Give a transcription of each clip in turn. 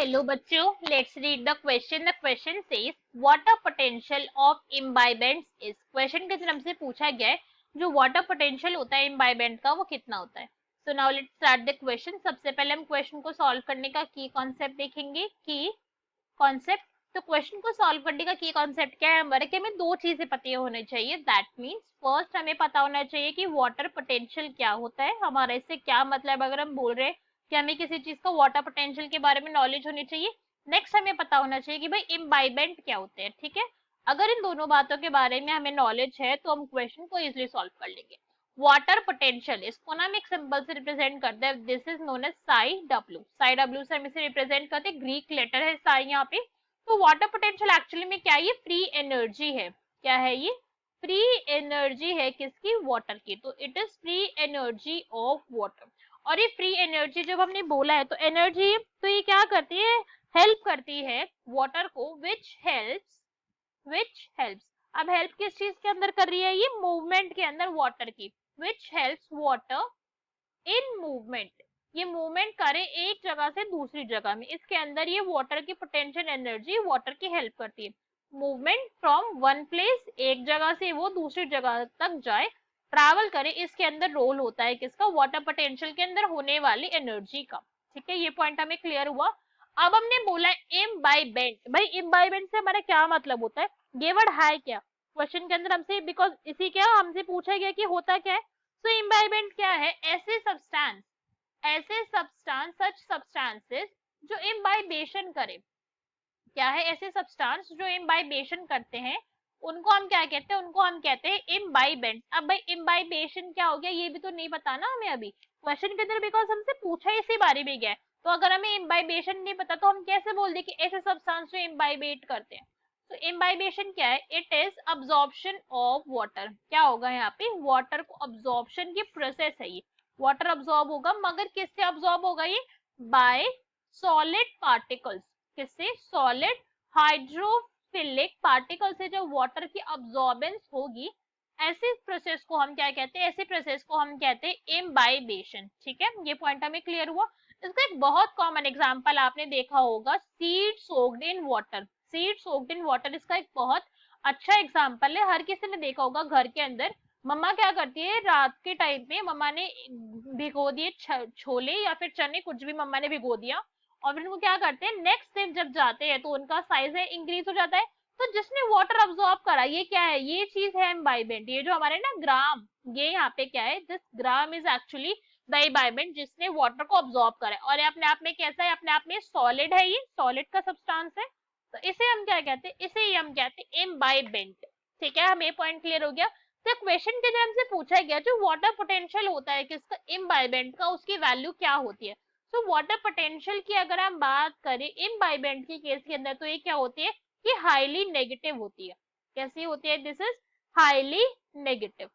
hello बच्चों, let's read the question. The question says water potential of imbibants is. Question के तरफ से पूछा गया है जो water potential होता है imbibant का वो कितना होता है. So now let's start the question. सबसे पहले हम question को solve करने का key concept देखेंगे. Key concept. तो क्वेश्चन को सॉल्व करने का की कॉन्सेप्ट क्या है हमारे कि हमें दो चीजें पता होनी चाहिए. दैट मीन्स फर्स्ट हमें पता होना चाहिए कि वाटर पोटेंशियल क्या होता है. हमारा इससे क्या मतलब अगर हम बोल रहे हैं कि हमें किसी चीज का वाटर पोटेंशियल के बारे में नॉलेज होनी चाहिए. नेक्स्ट हमें पता होना चाहिए कि भाई इम्बाइबेंट क्या होते हैं. ठीक है, अगर इन दोनों बातों के बारे में हमें नॉलेज है तो हम क्वेश्चन को इजिली सॉल्व कर लेंगे. वाटर पोटेंशियल, इसको ना हम एक सिंबल से रिप्रेजेंट करते हैं. This is known as psi W. Psi W से हम इसे रिप्रेजेंट करते हैं. ग्रीक लेटर है साई यहाँ पे. तो वाटर पोटेंशियल एक्चुअली में क्या है, ये फ्री एनर्जी है. क्या है ये? फ्री एनर्जी है किसकी? वाटर की. तो it is free energy of water. और ये फ्री एनर्जी जब हमने बोला है तो एनर्जी तो ये क्या करती है, हेल्प करती है वाटर को. विच हेल्प्स अब हेल्प किस चीज के अंदर कर रही है, ये मूवमेंट के अंदर वाटर की. Which helps water in movement. ये मूवमेंट करे एक जगह से दूसरी जगह में. इसके अंदर ये वाटर की पोटेंशियल एनर्जी वाटर की हेल्प करती है. मूवमेंट फ्रॉम वन प्लेस, एक जगह से वो दूसरी जगह तक जाए, ट्रैवल करे, इसके अंदर रोल होता है किसका? वाटर पोटेंशियल के अंदर होने वाली एनर्जी का. ठीक है, ये पॉइंट हमें क्लियर हुआ. अब हमने बोला इम्बाइबेंट. भाई इम्बाइबेंट से हमारा क्या मतलब होता है, ये वर्ड है क्या क्वेश्चन के अंदर हमसे, बिकॉज इसी क्या हमसे पूछा गया कि होता क्या है. तो इम्बाइबेंट क्या है? सच सब्सटेंसेस जो इम्बाइबेशन करे. क्या है? ऐसे सब्सटेंस जो इम्बाइबेशन करते हैं उनको हम क्या कहते हैं? उनको हम कहते हैं इम्बाइबेंट. अब भाई इम्बाइबेशन क्या हो गया ये भी तो नहीं पता ना हमें अभी क्वेश्चन के अंदर, बिकॉज हमसे पूछा इसी बारे में गया है. तो अगर हमें इम्बाइबेशन नहीं पता तो हम कैसे बोल दे कि ऐसे सब्सटेंस जो इम्बाइबेट करते हैं. तो इम्बाइबेशन क्या है? It is absorption of water. क्या होगा यहाँ पे? वाटर को अब्जॉर्प्शन की प्रोसेस है ये. वाटर अब्सॉर्ब होगा, मगर किससे अब्सॉर्ब होगा ये? Bye solid particles. किससे? सॉलिड हाइड्रोफिलिक पार्टिकल से जब वाटर की अब्सॉर्बेंस होगी, ऐसी प्रोसेस को हम क्या कहते हैं? ऐसी प्रोसेस को हम कहते हैं इम्बाइबेशन. ठीक है, ये पॉइंट हमें क्लियर हुआ. इसका एक बहुत कॉमन एग्जांपल आपने देखा होगा, seed soaked in water. Seed soaked in water इसका एक बहुत अच्छा एग्जांपल है. हर किसी ने देखा होगा घर के अंदर मम्मा क्या करती है, रात के टाइम पे मम्मा ने भिगो दिए छोले या फिर चने, कुछ भी मम्मा ने भिगो दिया, और फिर उनको क्या करते हैं नेक्स्ट डे जब जाते हैं तो उनका साइज है इंक्रीज हो जाता है. तो जिसने वाटर अब्सॉर्ब करा, ये क्या है? ये चीज है इम्बाइबेंट. ये जो हमारे ना ग्राम, ये यहाँ पे क्या है, this gram is actually the imbibant जिसने वाटर को अब्सॉर्ब करा है. और ये अपने आप में कैसा है? अपने आप में सॉलिड है, ये सॉलिड का सब्सटेंस है. तो इसे हम क्या कहते हैं? इसे ही हम कहते हैं इम्बाइबेंट. ठीक है, हमें पॉइंट क्लियर हो गया. तो क्वेश्चन के जब से पूछा गया जो वाटर पोटेंशियल होता है किसका? इम्बाइबेंट का, उसकी वैल्यू क्या होती है. तो वाटर पोटेंशियल की अगर हम बात करें इम्बाइबेंट के केस के अंदर तो ये क्या होती है कि हाईली नेगेटिव होती है. कैसी होती है? This is highly negative.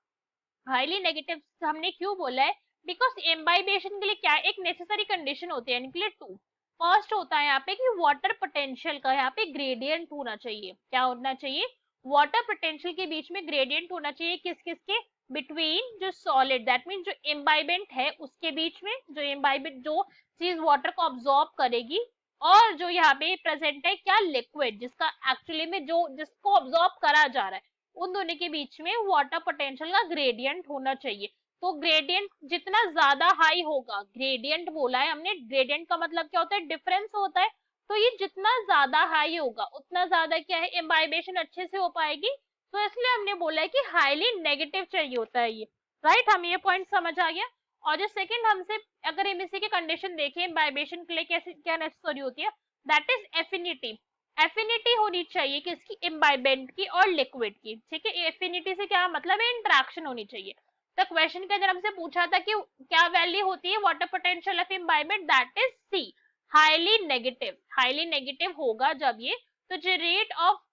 Highly negative हमने क्यों बोला है? बिकॉज इम्बाइबेशन के लिए क्या एक नेसेसरी कंडीशन होती है, इनके लिए टू. फर्स्ट होता है यहाँ पे कि वाटर पोटेंशियल का यहाँ पे ग्रेडियंट होना चाहिए. क्या होना चाहिए? वाटर पोटेंशियल के बीच में ग्रेडियंट होना चाहिए. किस किस के? बिटवीन जो सॉलिड, दैट मीन जो इम्बाइबेंट है उसके बीच में, जो इम्बाइबेंट जो चीज वाटर को अब्सॉर्ब करेगी, और जो यहाँ पे प्रेजेंट है क्या? लिक्विड, जिसका एक्चुअली में जो जिसको अब्सॉर्ब करा जा रहा है, उन दोनों के बीच में वाटर पोटेंशियल का ग्रेडियंट होना चाहिए. तो ग्रेडियंट जितना ज्यादा हाई होगा, ग्रेडियंट बोला है हमने, ग्रेडियंट का मतलब क्या होता है? डिफरेंस होता है. तो ये जितना ज्यादा हाई होगा उतना ज्यादा क्या है? इम्बाइबेशन अच्छे से हो पाएगी. तो इसलिए हमने बोला है कि हाईली नेगेटिव चाहिए होता है ये. राइट, हमें ये पॉइंट समझ आ गया. और जो सेकंड हमसे अगर हम इसी की कंडीशन देखें इम्बाइबेशन के लिए कैसे क्या नेसेसरी होती है, दैट इज एफिनिटी. एफिनिटी होनी चाहिए किसकी? इम्बाइबेंट की और लिक्विड की. ठीक है, एफिनिटी से क्या मतलब है? इंटरेक्शन होनी चाहिए. तो क्वेश्चन के अंदर हमसे पूछा था कि क्या वैल्यू होती है water potential of imbibant, that is C, highly negative. Highly negative होगा जब ये, तो जो रेट ऑफ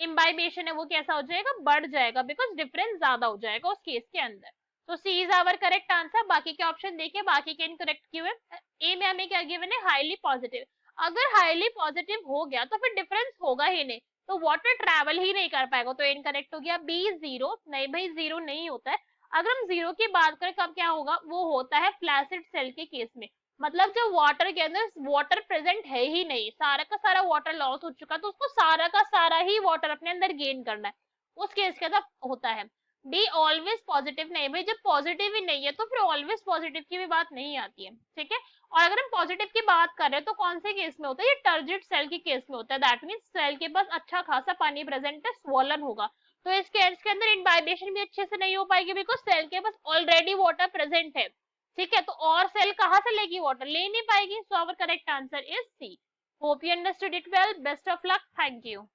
इम्बाइबेशन है वो कैसा हो जाएगा? बढ़ जाएगा, बिकॉज डिफरेंस ज्यादा हो जाएगा उस केस के अंदर. तो सी इज आवर करेक्ट आंसर. बाकी के ऑप्शन देखिए, बाकी के इनकरेक्ट क्यों है. ए में हमें क्या गिवन है? Highly positive. अगर हाईली पॉजिटिव हो गया तो फिर डिफरेंस होगा ही नहीं, तो वाटर ट्रैवल ही नहीं कर पाएगा, तो इनकरेक्ट हो गया. B zero. नहीं भाई, जीरो नहीं होता है. अगर हम जीरो की बात करें कब क्या होगा? वो होता है फ्लैसिड सेल के केस में. मतलब जो वाटर के अंदर वाटर प्रेजेंट है ही नहीं, सारा का सारा वाटर लॉस हो चुका, तो उसको सारा का सारा ही वाटर अपने अंदर गेन करना है, उस केस के अंदर होता है। डी ऑलवेज पॉजिटिव, नहीं भाई, जब पॉजिटिव ही नहीं है तो फिर ऑलवेज पॉजिटिव की भी बात नहीं आती है, ठीक है। और अगर हम पॉजिटिव की बात कर रहे हैं तो कौन से केस में होता है, ये टर्जिड सेल के केस में होता है, दैट मीन्स सेल के पास अच्छा खासा पानी प्रेजेंट है, स्वॉलन होगा, तो इस केस के अंदर इनवाइब्रेशन भी अच्छे से नहीं हो पाएगी, बिकॉज सेल के पास ऑलरेडी वाटर प्रेजेंट है, ठीक है। तो और सेल कहाँ से लेगी, वाटर ले नहीं पाएगी, so our correct answer is C. Hope you understood it well, best of luck, thank you.